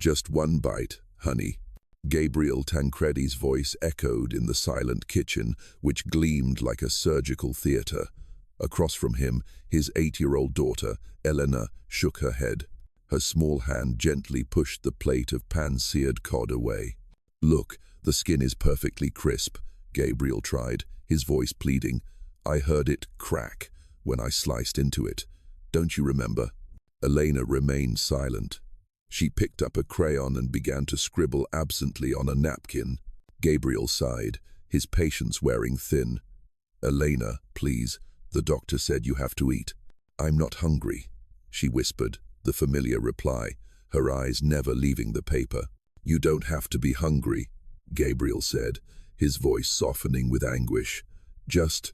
Just one bite, honey. Gabriel Tancredi's voice echoed in the silent kitchen, which gleamed like a surgical theater. Across from him, his 8-year-old daughter, Elena, shook her head. Her small hand gently pushed the plate of pan-seared cod away. "Look, the skin is perfectly crisp," Gabriel tried, his voice pleading. "I heard it crack when I sliced into it. Don't you remember?" Elena remained silent. She picked up a crayon and began to scribble absently on a napkin. Gabriel sighed, his patience wearing thin. "Elena, please, the doctor said you have to eat." "I'm not hungry," she whispered, the familiar reply, her eyes never leaving the paper. "You don't have to be hungry," Gabriel said, his voice softening with anguish. Just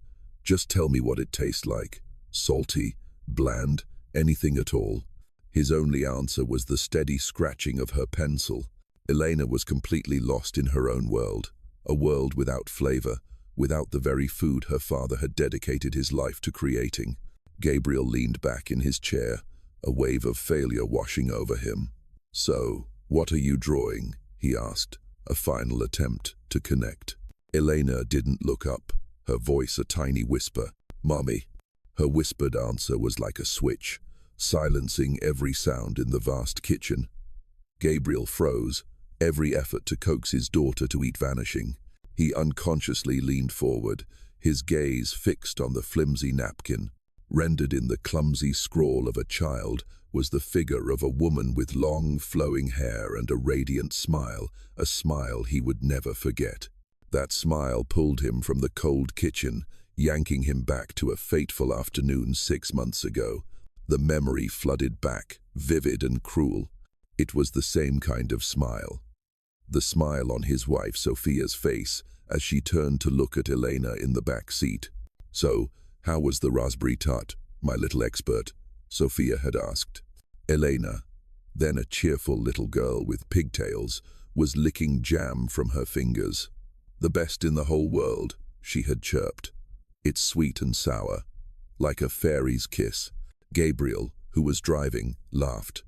tell me what it tastes like. Salty, bland, anything at all." His only answer was the steady scratching of her pencil. Elena was completely lost in her own world, a world without flavor, without the very food her father had dedicated his life to creating. Gabriel leaned back in his chair, a wave of failure washing over him. "So, what are you drawing?" he asked, a final attempt to connect. Elena didn't look up, her voice a tiny whisper. "Mommy." Her whispered answer was like a switch, silencing every sound in the vast kitchen. Gabriel froze, every effort to coax his daughter to eat vanishing. He unconsciously leaned forward, his gaze fixed on the flimsy napkin. Rendered in the clumsy scrawl of a child was the figure of a woman with long, flowing hair and a radiant smile, a smile he would never forget. That smile pulled him from the cold kitchen, yanking him back to a fateful afternoon 6 months ago. The memory flooded back, vivid and cruel. It was the same kind of smile. The smile on his wife Sophia's face as she turned to look at Elena in the back seat. "So, how was the raspberry tart, my little expert?" Sophia had asked. Elena, then a cheerful little girl with pigtails, was licking jam from her fingers. "The best in the whole world," she had chirped. "It's sweet and sour, like a fairy's kiss." Gabriel, who was driving, laughed.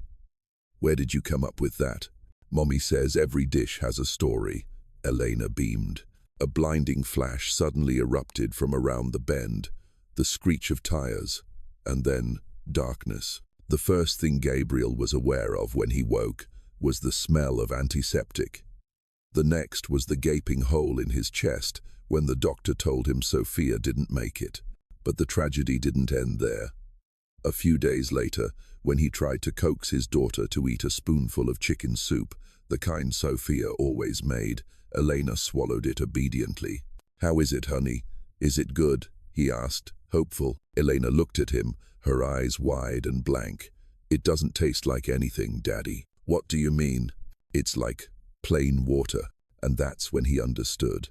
"Where did you come up with that?" "Mommy says every dish has a story," Elena beamed. A blinding flash suddenly erupted from around the bend, the screech of tires, and then darkness. The first thing Gabriel was aware of when he woke was the smell of antiseptic. The next was the gaping hole in his chest when the doctor told him Sophia didn't make it. But the tragedy didn't end there. A few days later, when he tried to coax his daughter to eat a spoonful of chicken soup, the kind Sophia always made, Elena swallowed it obediently. "How is it, honey? Is it good?" he asked, hopeful. Elena looked at him, her eyes wide and blank. "It doesn't taste like anything, Daddy." "What do you mean?" "It's like plain water." And that's when he understood.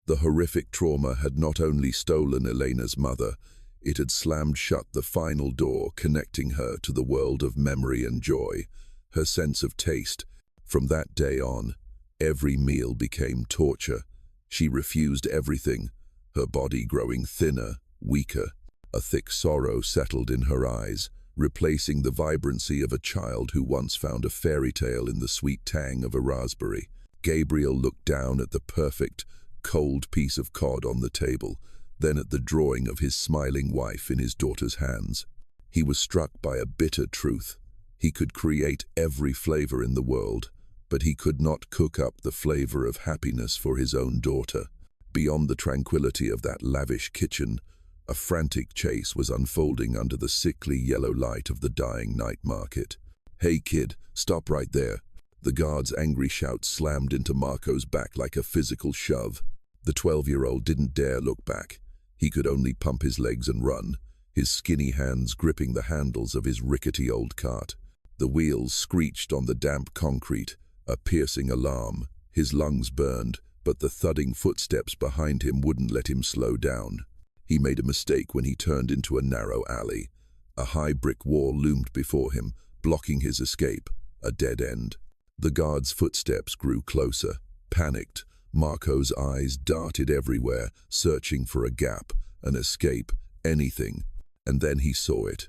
The horrific trauma had not only stolen Elena's mother, it had slammed shut the final door connecting her to the world of memory and joy, her sense of taste. From that day on, every meal became torture. She refused everything, her body growing thinner, weaker. A thick sorrow settled in her eyes, replacing the vibrancy of a child who once found a fairy tale in the sweet tang of a raspberry. Gabriel looked down at the perfect, cold piece of cod on the table, then at the drawing of his smiling wife in his daughter's hands. He was struck by a bitter truth. He could create every flavor in the world, but he could not cook up the flavor of happiness for his own daughter. Beyond the tranquility of that lavish kitchen, a frantic chase was unfolding under the sickly yellow light of the dying night market. "Hey kid, stop right there." The guard's angry shout slammed into Marco's back like a physical shove. The 12-year-old didn't dare look back. He could only pump his legs and run, his skinny hands gripping the handles of his rickety old cart. The wheels screeched on the damp concrete, a piercing alarm. His lungs burned, but the thudding footsteps behind him wouldn't let him slow down. He made a mistake when he turned into a narrow alley. A high brick wall loomed before him, blocking his escape, a dead end. The guard's footsteps grew closer. Panicked, Marco's eyes darted everywhere, searching for a gap, an escape, anything. And then he saw it.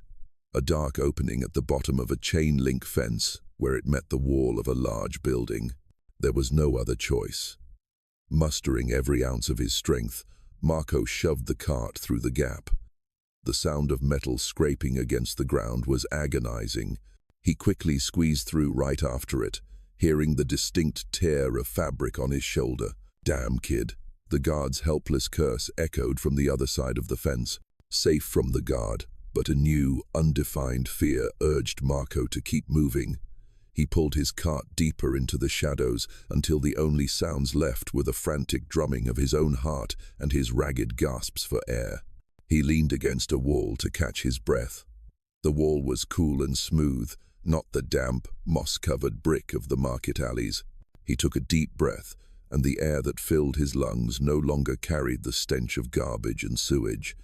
A dark opening at the bottom of a chain-link fence, where it met the wall of a large building. There was no other choice. Mustering every ounce of his strength, Marco shoved the cart through the gap. The sound of metal scraping against the ground was agonizing. He quickly squeezed through right after it, hearing the distinct tear of fabric on his shoulder. "Damn, kid." The guard's helpless curse echoed from the other side of the fence. Safe from the guard, but a new, undefined fear urged Marco to keep moving. He pulled his cart deeper into the shadows until the only sounds left were the frantic drumming of his own heart and his ragged gasps for air. He leaned against a wall to catch his breath. The wall was cool and smooth, not the damp, moss-covered brick of the market alleys. He took a deep breath, and the air that filled his lungs no longer carried the stench of garbage and sewage.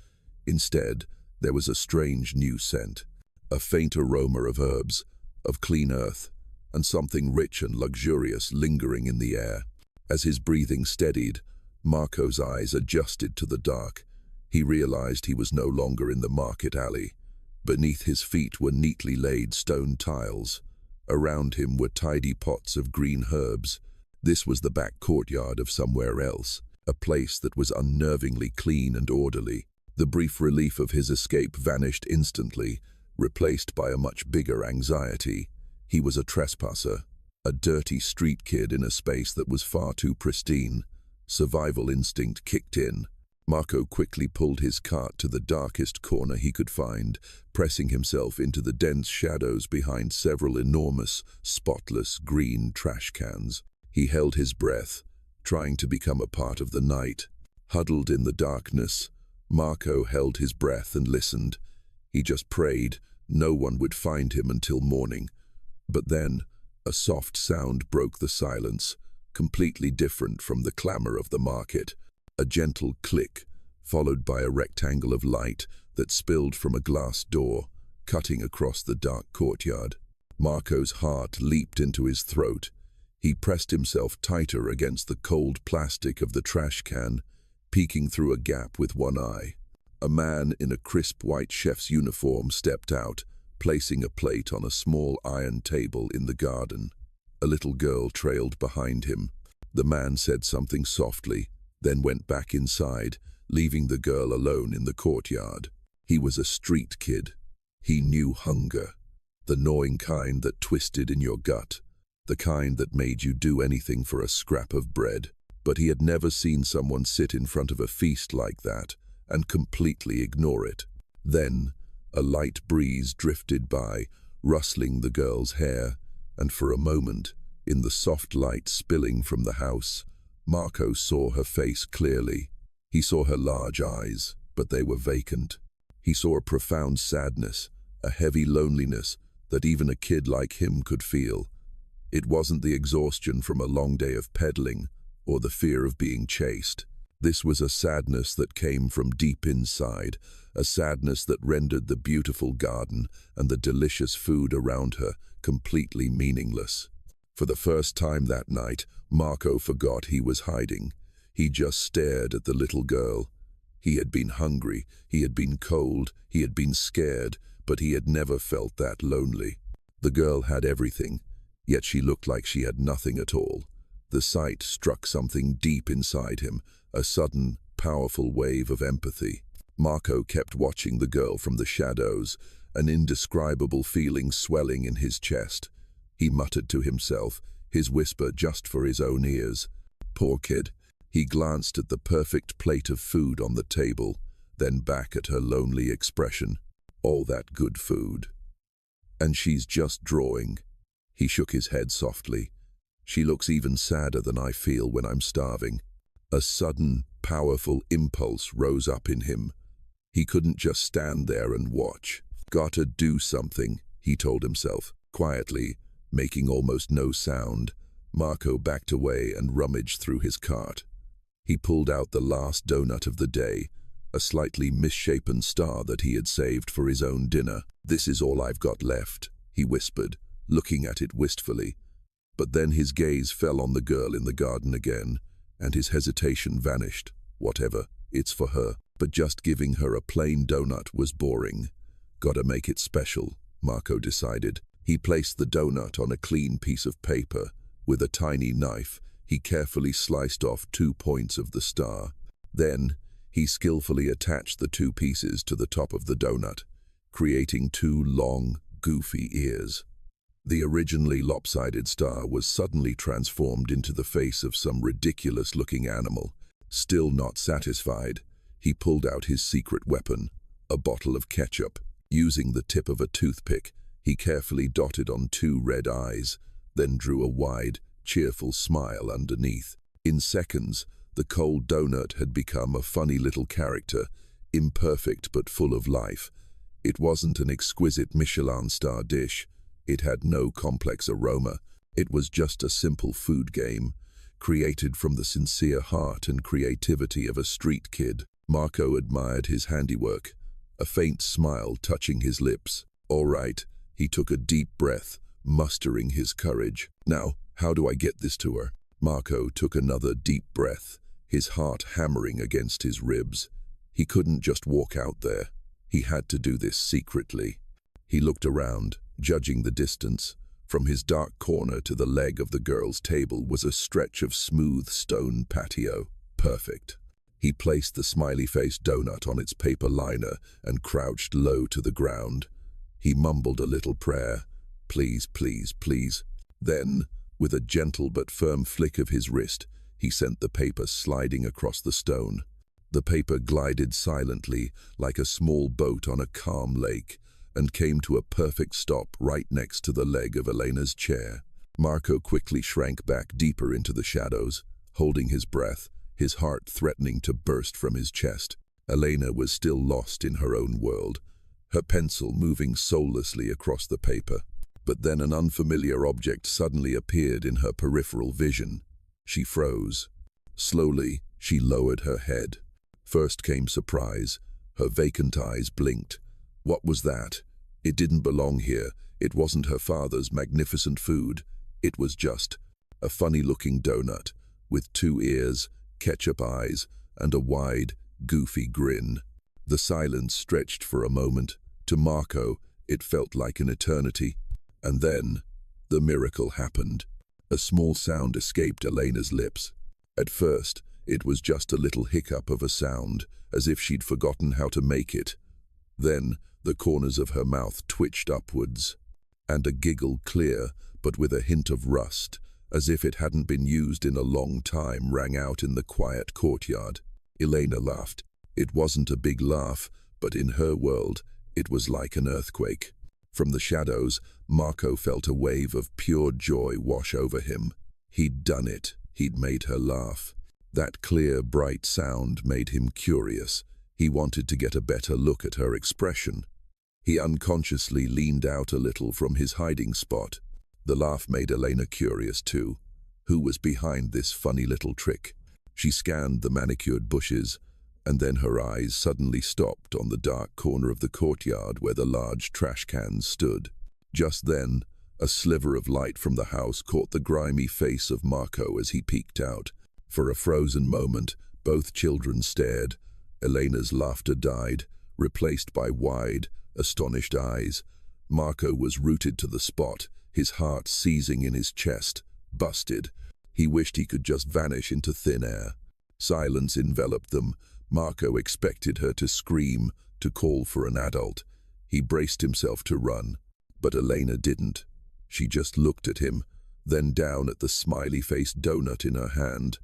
Instead, there was a strange new scent, a faint aroma of herbs, of clean earth, and something rich and luxurious lingering in the air. As his breathing steadied, Marco's eyes adjusted to the dark. He realized he was no longer in the market alley. Beneath his feet were neatly laid stone tiles. Around him were tidy pots of green herbs. This was the back courtyard of somewhere else, a place that was unnervingly clean and orderly. The brief relief of his escape vanished instantly, replaced by a much bigger anxiety. He was a trespasser, a dirty street kid in a space that was far too pristine. Survival instinct kicked in. Marco quickly pulled his cart to the darkest corner he could find, pressing himself into the dense shadows behind several enormous, spotless green trash cans. He held his breath, trying to become a part of the night. Huddled in the darkness, Marco held his breath and listened. He just prayed no one would find him until morning. But then, a soft sound broke the silence, completely different from the clamor of the market. A gentle click, followed by a rectangle of light that spilled from a glass door, cutting across the dark courtyard. Marco's heart leaped into his throat. He pressed himself tighter against the cold plastic of the trash can, peeking through a gap with one eye. A man in a crisp white chef's uniform stepped out, placing a plate on a small iron table in the garden. A little girl trailed behind him. The man said something softly, then went back inside, leaving the girl alone in the courtyard. He was a street kid. He knew hunger, the gnawing kind that twisted in your gut, the kind that made you do anything for a scrap of bread. But he had never seen someone sit in front of a feast like that and completely ignore it. Then, a light breeze drifted by, rustling the girl's hair, and for a moment, in the soft light spilling from the house, Marco saw her face clearly. He saw her large eyes, but they were vacant. He saw a profound sadness, a heavy loneliness that even a kid like him could feel. It wasn't the exhaustion from a long day of peddling or the fear of being chased. This was a sadness that came from deep inside, a sadness that rendered the beautiful garden and the delicious food around her completely meaningless. For the first time that night, Marco forgot he was hiding. He just stared at the little girl. He had been hungry, he had been cold, he had been scared, but he had never felt that lonely. The girl had everything, yet she looked like she had nothing at all. The sight struck something deep inside him, a sudden, powerful wave of empathy. Marco kept watching the girl from the shadows, an indescribable feeling swelling in his chest. He muttered to himself, his whisper just for his own ears. Poor kid. He glanced at the perfect plate of food on the table, then back at her lonely expression. All that good food. And she's just drawing. He shook his head softly. She looks even sadder than I feel when I'm starving. A sudden, powerful impulse rose up in him. He couldn't just stand there and watch. Gotta do something, he told himself. Quietly, making almost no sound, Marco backed away and rummaged through his cart. He pulled out the last donut of the day, a slightly misshapen star that he had saved for his own dinner. "This is all I've got left," he whispered, looking at it wistfully. But then his gaze fell on the girl in the garden again, and his hesitation vanished. Whatever, it's for her. But just giving her a plain donut was boring. Gotta make it special, Marco decided. He placed the donut on a clean piece of paper. With a tiny knife, he carefully sliced off 2 points of the star. Then, he skillfully attached the 2 pieces to the top of the donut, creating 2 long, goofy ears. The originally lopsided star was suddenly transformed into the face of some ridiculous-looking animal. Still not satisfied, he pulled out his secret weapon, a bottle of ketchup. Using the tip of a toothpick, he carefully dotted on 2 red eyes, then drew a wide, cheerful smile underneath. In seconds, the cold donut had become a funny little character, imperfect but full of life. It wasn't an exquisite Michelin star dish. It had no complex aroma. It was just a simple food game, created from the sincere heart and creativity of a street kid. Marco admired his handiwork, a faint smile touching his lips. All right, he took a deep breath, mustering his courage. Now, how do I get this to her? Marco took another deep breath, his heart hammering against his ribs. He couldn't just walk out there. He had to do this secretly. He looked around, judging the distance. From his dark corner to the leg of the girl's table was a stretch of smooth stone patio. Perfect. He placed the smiley-faced donut on its paper liner and crouched low to the ground. He mumbled a little prayer. Please, please, please. Then, with a gentle but firm flick of his wrist, he sent the paper sliding across the stone. The paper glided silently, like a small boat on a calm lake, and came to a perfect stop right next to the leg of Elena's chair. Marco quickly shrank back deeper into the shadows, holding his breath, his heart threatening to burst from his chest. Elena was still lost in her own world, her pencil moving soullessly across the paper. But then an unfamiliar object suddenly appeared in her peripheral vision. She froze. Slowly, she lowered her head. First came surprise. Her vacant eyes blinked. What was that? It didn't belong here. It wasn't her father's magnificent food. It was just a funny-looking donut with 2 ears, ketchup eyes, and a wide, goofy grin. The silence stretched for a moment. To Marco, it felt like an eternity. And then, the miracle happened. A small sound escaped Elena's lips. At first, it was just a little hiccup of a sound, as if she'd forgotten how to make it. Then, the corners of her mouth twitched upwards, and a giggle clear, but with a hint of rust, as if it hadn't been used in a long time, rang out in the quiet courtyard. Elena laughed. It wasn't a big laugh, but in her world, it was like an earthquake. From the shadows, Marco felt a wave of pure joy wash over him. He'd done it. He'd made her laugh. That clear, bright sound made him curious. He wanted to get a better look at her expression. He unconsciously leaned out a little from his hiding spot. The laugh made Elena curious too. Who was behind this funny little trick? She scanned the manicured bushes, and then her eyes suddenly stopped on the dark corner of the courtyard where the large trash cans stood. Just then, a sliver of light from the house caught the grimy face of Marco as he peeked out. For a frozen moment, both children stared. Elena's laughter died, replaced by wide, astonished eyes. Marco was rooted to the spot, his heart seizing in his chest, busted. He wished he could just vanish into thin air. Silence enveloped them. Marco expected her to scream, to call for an adult. He braced himself to run, but Elena didn't. She just looked at him, then down at the smiley-faced donut in her hand.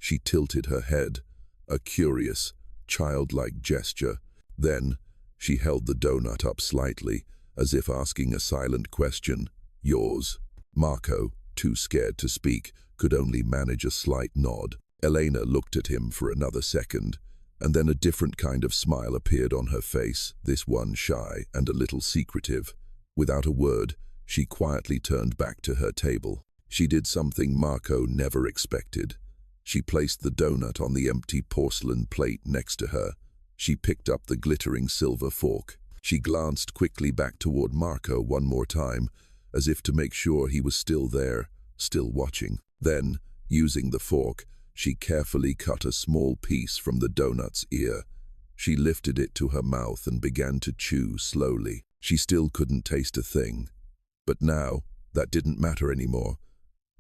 She tilted her head, a curious, childlike gesture. Then, she held the donut up slightly, as if asking a silent question. Yours? Marco, too scared to speak, could only manage a slight nod. Elena looked at him for another second, and then a different kind of smile appeared on her face, this one shy and a little secretive. Without a word, she quietly turned back to her table. She did something Marco never expected. She placed the donut on the empty porcelain plate next to her. She picked up the glittering silver fork. She glanced quickly back toward Marco one more time, as if to make sure he was still there, still watching. Then, using the fork, she carefully cut a small piece from the donut's ear. She lifted it to her mouth and began to chew slowly. She still couldn't taste a thing. But now, that didn't matter anymore.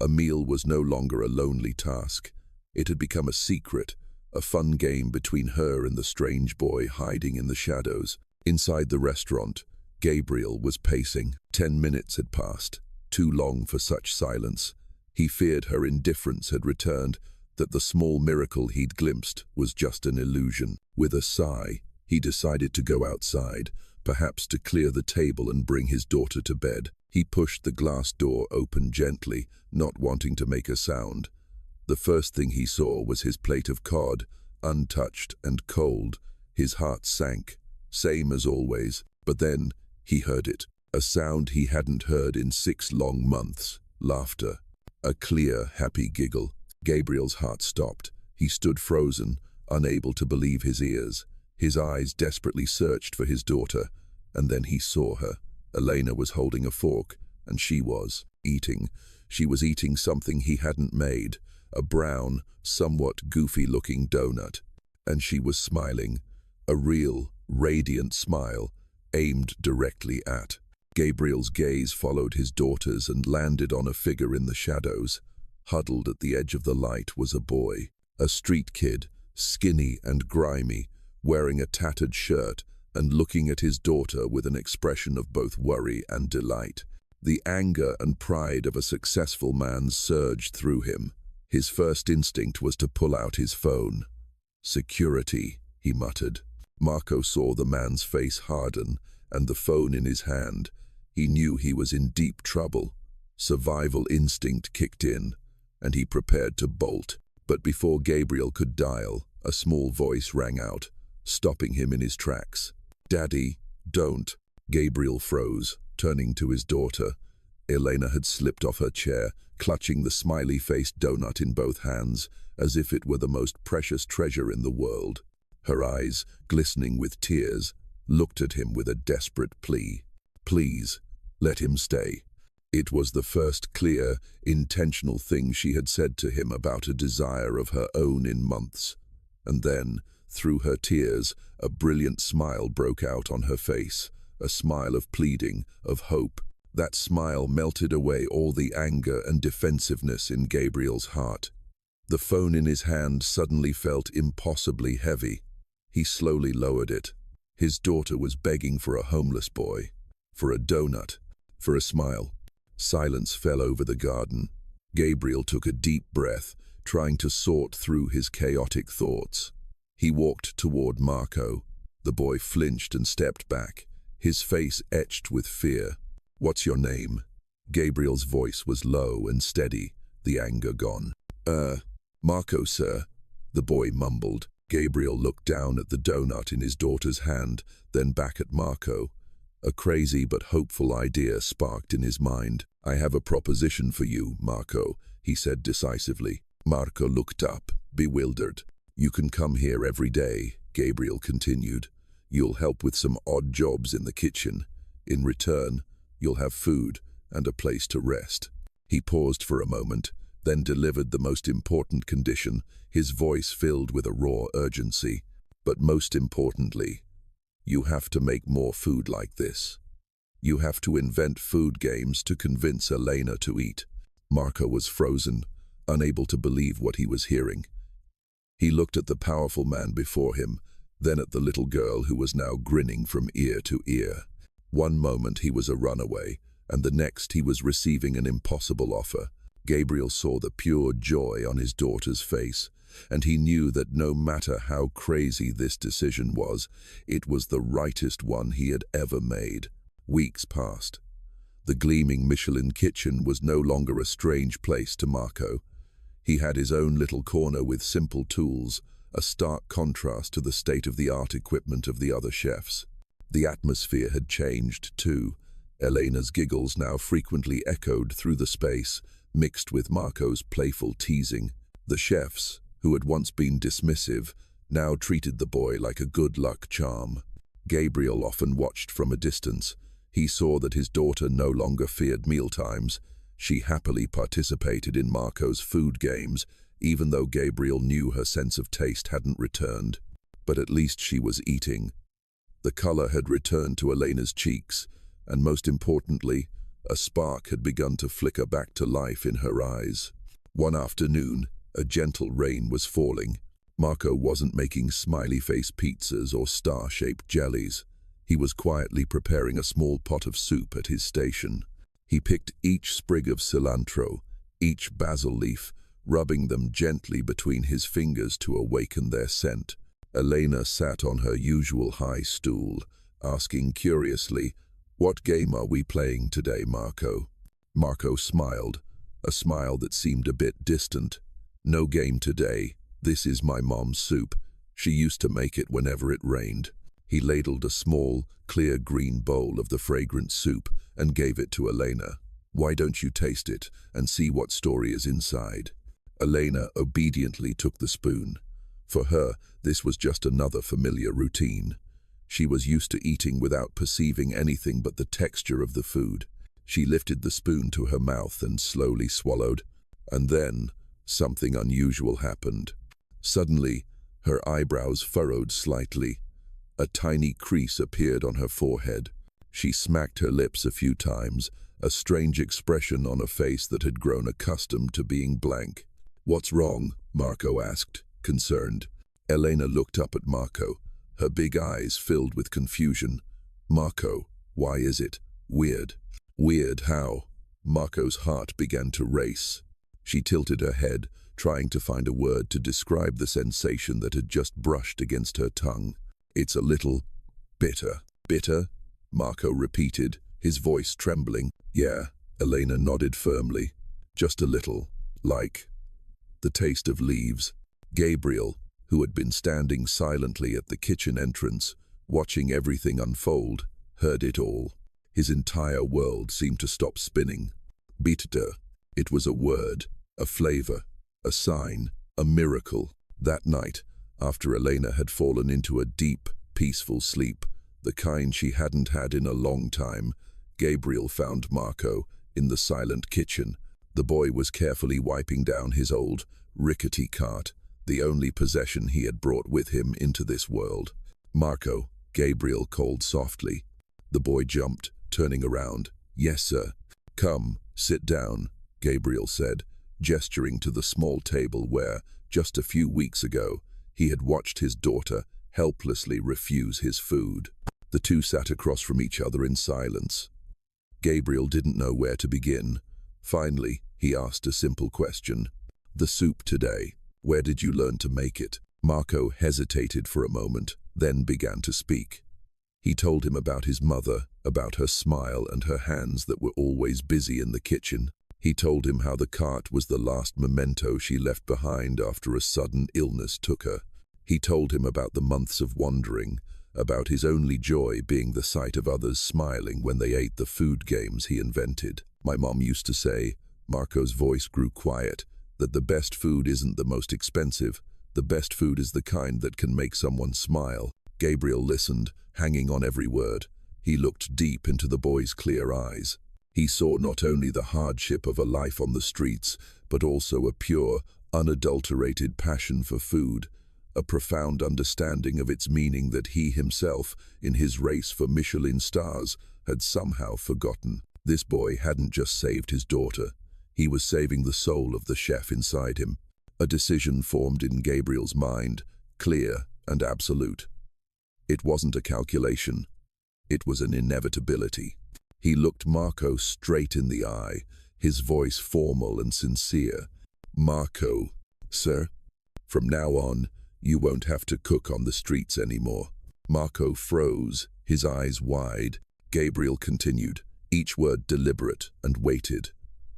A meal was no longer a lonely task. It had become a secret, a fun game between her and the strange boy hiding in the shadows. Inside the restaurant, Gabriel was pacing. 10 minutes had passed, too long for such silence. He feared her indifference had returned, that the small miracle he'd glimpsed was just an illusion. With a sigh, he decided to go outside, perhaps to clear the table and bring his daughter to bed. He pushed the glass door open gently, not wanting to make a sound. The first thing he saw was his plate of cod, untouched and cold. His heart sank, same as always, but then he heard it, a sound he hadn't heard in 6 long months. Laughter. A clear, happy giggle. Gabriel's heart stopped. He stood frozen, unable to believe his ears. His eyes desperately searched for his daughter, and then he saw her. Elena was holding a fork, and she was eating. She was eating something he hadn't made, a brown, somewhat goofy-looking donut. And she was smiling, a real, radiant smile, aimed directly at. Gabriel's gaze followed his daughter's and landed on a figure in the shadows. Huddled at the edge of the light was a boy, a street kid, skinny and grimy, wearing a tattered shirt and looking at his daughter with an expression of both worry and delight. The anger and pride of a successful man surged through him. His first instinct was to pull out his phone. "Security," he muttered. Marco saw the man's face harden and the phone in his hand. He knew he was in deep trouble. Survival instinct kicked in, and he prepared to bolt. But before Gabriel could dial, a small voice rang out, stopping him in his tracks. "Daddy, don't." Gabriel froze, turning to his daughter. Elena had slipped off her chair, clutching the smiley-faced donut in both hands, as if it were the most precious treasure in the world. Her eyes, glistening with tears, looked at him with a desperate plea. "Please, let him stay." It was the first clear, intentional thing she had said to him about a desire of her own in months. And then, through her tears, a brilliant smile broke out on her face, a smile of pleading, of hope. That smile melted away all the anger and defensiveness in Gabriel's heart. The phone in his hand suddenly felt impossibly heavy. He slowly lowered it. His daughter was begging for a homeless boy, for a donut, for a smile. Silence fell over the garden. Gabriel took a deep breath, trying to sort through his chaotic thoughts. He walked toward Marco. The boy flinched and stepped back, his face etched with fear. "What's your name?" Gabriel's voice was low and steady, the anger gone. Marco, sir," the boy mumbled. Gabriel looked down at the donut in his daughter's hand, then back at Marco. A crazy but hopeful idea sparked in his mind. "I have a proposition for you, Marco," he said decisively. Marco looked up, bewildered. "You can come here every day," Gabriel continued. "You'll help with some odd jobs in the kitchen. In return, you'll have food and a place to rest." He paused for a moment, then delivered the most important condition, his voice filled with a raw urgency. "But most importantly, you have to make more food like this. You have to invent food games to convince Elena to eat." Marco was frozen, unable to believe what he was hearing. He looked at the powerful man before him, then at the little girl who was now grinning from ear to ear. One moment he was a runaway, and the next he was receiving an impossible offer. Gabriel saw the pure joy on his daughter's face, and he knew that no matter how crazy this decision was, it was the rightest one he had ever made. Weeks passed. The gleaming Michelin kitchen was no longer a strange place to Marco. He had his own little corner with simple tools, a stark contrast to the state-of-the-art equipment of the other chefs. The atmosphere had changed, too. Elena's giggles now frequently echoed through the space, mixed with Marco's playful teasing. The chefs, who had once been dismissive, now treated the boy like a good luck charm. Gabriel often watched from a distance. He saw that his daughter no longer feared mealtimes. She happily participated in Marco's food games, even though Gabriel knew her sense of taste hadn't returned. But at least she was eating. The color had returned to Elena's cheeks, and most importantly, A spark had begun to flicker back to life in her eyes. One afternoon, a gentle rain was falling. Marco wasn't making smiley-face pizzas or star-shaped jellies. He was quietly preparing a small pot of soup at his station. He picked each sprig of cilantro, each basil leaf, rubbing them gently between his fingers to awaken their scent. Elena sat on her usual high stool, asking curiously, "What game are we playing today, Marco?" Marco smiled, a smile that seemed a bit distant. "No game today. This is my mom's soup. She used to make it whenever it rained." He ladled a small, clear green bowl of the fragrant soup and gave it to Elena. "Why don't you taste it and see what story is inside?" Elena obediently took the spoon. For her, this was just another familiar routine. She was used to eating without perceiving anything but the texture of the food. She lifted the spoon to her mouth and slowly swallowed. And then, something unusual happened. Suddenly, her eyebrows furrowed slightly. A tiny crease appeared on her forehead. She smacked her lips a few times, a strange expression on a face that had grown accustomed to being blank. "What's wrong?" Marco asked, concerned. Elena looked up at Marco, her big eyes filled with confusion. "Marco, why is it? Weird." "Weird how?" Marco's heart began to race. She tilted her head, trying to find a word to describe the sensation that had just brushed against her tongue. "It's a little bitter." "Bitter?" Marco repeated, his voice trembling. "Yeah," Elena nodded firmly. "Just a little, like the taste of leaves." Gabriel, who had been standing silently at the kitchen entrance, watching everything unfold, heard it all. His entire world seemed to stop spinning. Bitter. It was a word, a flavor, a sign, a miracle. That night, after Elena had fallen into a deep, peaceful sleep, the kind she hadn't had in a long time, Gabriel found Marco in the silent kitchen. The boy was carefully wiping down his old, rickety cart, the only possession he had brought with him into this world. "Marco," Gabriel called softly. The boy jumped, turning around. "Yes, sir." "Come, sit down," Gabriel said, gesturing to the small table where, just a few weeks ago, he had watched his daughter helplessly refuse his food. The two sat across from each other in silence. Gabriel didn't know where to begin. Finally, he asked a simple question. "The soup today, where did you learn to make it?" Marco hesitated for a moment, then began to speak. He told him about his mother, about her smile and her hands that were always busy in the kitchen. He told him how the cart was the last memento she left behind after a sudden illness took her. He told him about the months of wandering, about his only joy being the sight of others smiling when they ate the food games he invented. "My mom used to say," Marco's voice grew quiet, "that the best food isn't the most expensive. The best food is the kind that can make someone smile." Gabriel listened, hanging on every word. He looked deep into the boy's clear eyes. He saw not only the hardship of a life on the streets, but also a pure, unadulterated passion for food, a profound understanding of its meaning that he himself, in his race for Michelin stars, had somehow forgotten. This boy hadn't just saved his daughter. He was saving the soul of the chef inside him. A decision formed in Gabriel's mind, clear and absolute. It wasn't a calculation. It was an inevitability. He looked Marco straight in the eye, his voice formal and sincere. "Marco, sir, from now on, you won't have to cook on the streets anymore." Marco froze, his eyes wide. Gabriel continued, each word deliberate and weighted.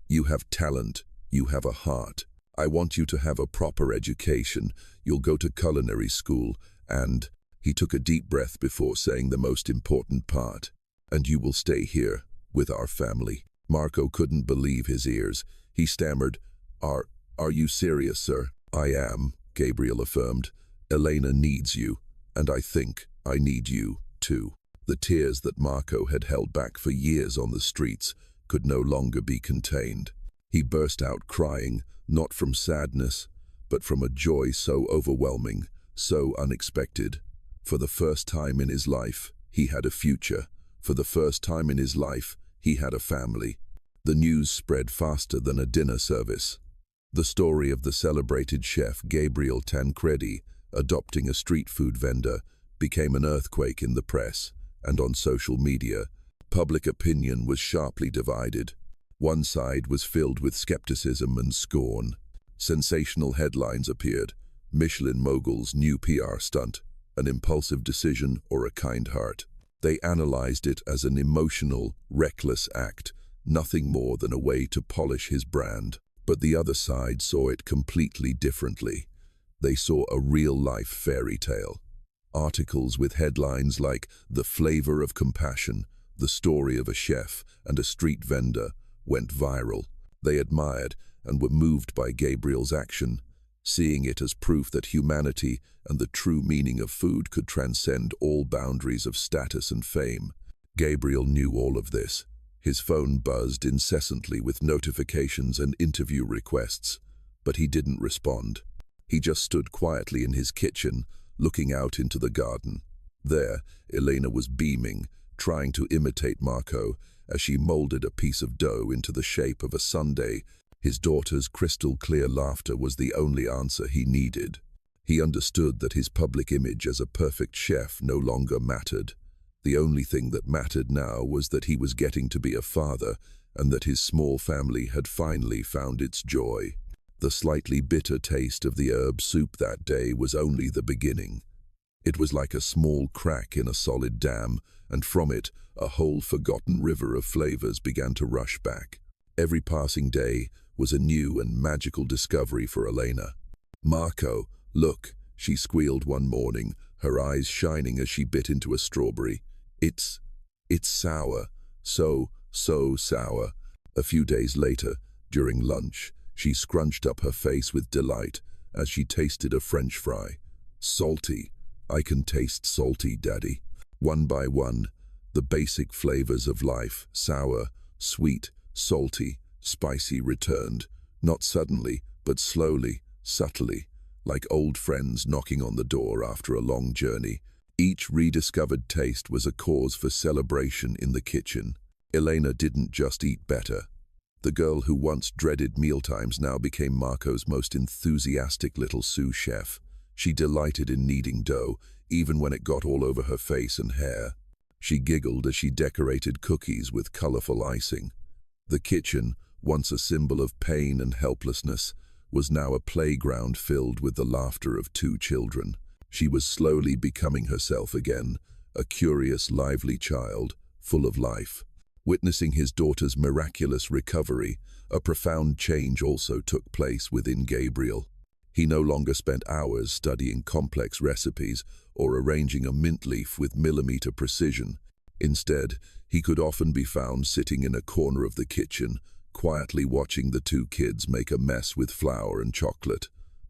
"You have talent. You have a heart. I want you to have a proper education. You'll go to culinary school and..." He took a deep breath before saying the most important part. "And you will stay here, with our family." Marco couldn't believe his ears. He stammered, Are you serious, sir?" "I am," Gabriel affirmed. "Elena needs you, and I think I need you, too." The tears that Marco had held back for years on the streets could no longer be contained. He burst out crying, not from sadness, but from a joy so overwhelming, so unexpected. For the first time in his life, he had a future. For the first time in his life, He had a family. The news spread faster than a dinner service. The story of the celebrated chef Gabriel Tancredi adopting a street food vendor became an earthquake in the press and on social media. Public opinion was sharply divided. One side was filled with skepticism and scorn. Sensational headlines appeared: Michelin mogul's new PR stunt, an impulsive decision, or a kind heart. They analyzed it as an emotional, reckless act, nothing more than a way to polish his brand. But the other side saw it completely differently. They saw a real-life fairy tale. Articles with headlines like "The Flavor of Compassion," "The Story of a Chef and a Street Vendor" went viral. They admired and were moved by Gabriel's action, seeing it as proof that humanity and the true meaning of food could transcend all boundaries of status and fame. Gabriel knew all of this. His phone buzzed incessantly with notifications and interview requests, but he didn't respond. He just stood quietly in his kitchen, looking out into the garden. There, Elena was beaming, trying to imitate Marco as she molded a piece of dough into the shape of a sundae. His daughter's crystal-clear laughter was the only answer he needed. He understood that his public image as a perfect chef no longer mattered. The only thing that mattered now was that he was getting to be a father and that his small family had finally found its joy. The slightly bitter taste of the herb soup that day was only the beginning. It was like a small crack in a solid dam, and from it, a whole forgotten river of flavors began to rush back. Every passing day was a new and magical discovery for Elena. "Marco, look," she squealed one morning, her eyes shining as she bit into a strawberry. It's sour. So sour." A few days later, during lunch, she scrunched up her face with delight as she tasted a French fry. "Salty. I can taste salty, Daddy." One by one, the basic flavors of life, sour, sweet, salty, spicy, returned, not suddenly, but slowly, subtly, like old friends knocking on the door after a long journey. Each rediscovered taste was a cause for celebration in the kitchen. Elena didn't just eat better. The girl who once dreaded mealtimes now became Marco's most enthusiastic little sous chef. She delighted in kneading dough, even when it got all over her face and hair. She giggled as she decorated cookies with colorful icing. The kitchen, once a symbol of pain and helplessness, was now a playground filled with the laughter of two children. She was slowly becoming herself again, a curious, lively child, full of life. Witnessing his daughter's miraculous recovery, a profound change also took place within Gabriel. He no longer spent hours studying complex recipes or arranging a mint leaf with millimeter precision. Instead, he could often be found sitting in a corner of the kitchen, quietly watching the two kids make a mess with flour and chocolate,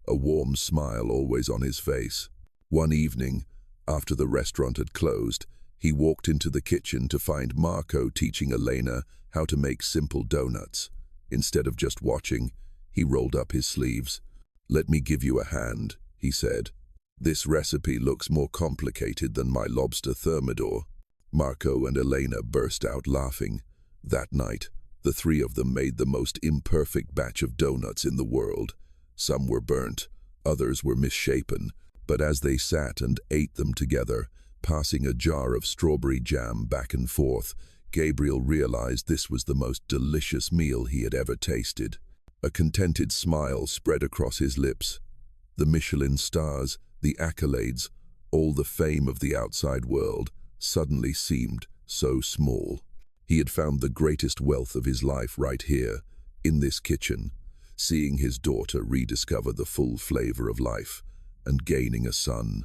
a warm smile always on his face. One evening, after the restaurant had closed, he walked into the kitchen to find Marco teaching Elena how to make simple donuts. Instead of just watching, he rolled up his sleeves. "Let me give you a hand," he said. "This recipe looks more complicated than my lobster thermidor." Marco and Elena burst out laughing. That night, the three of them made the most imperfect batch of donuts in the world. Some were burnt, others were misshapen, but as they sat and ate them together, passing a jar of strawberry jam back and forth, Gabriel realized this was the most delicious meal he had ever tasted. A contented smile spread across his lips. The Michelin stars, the accolades, all the fame of the outside world suddenly seemed so small. He had found the greatest wealth of his life right here, in this kitchen, seeing his daughter rediscover the full flavor of life and gaining a son.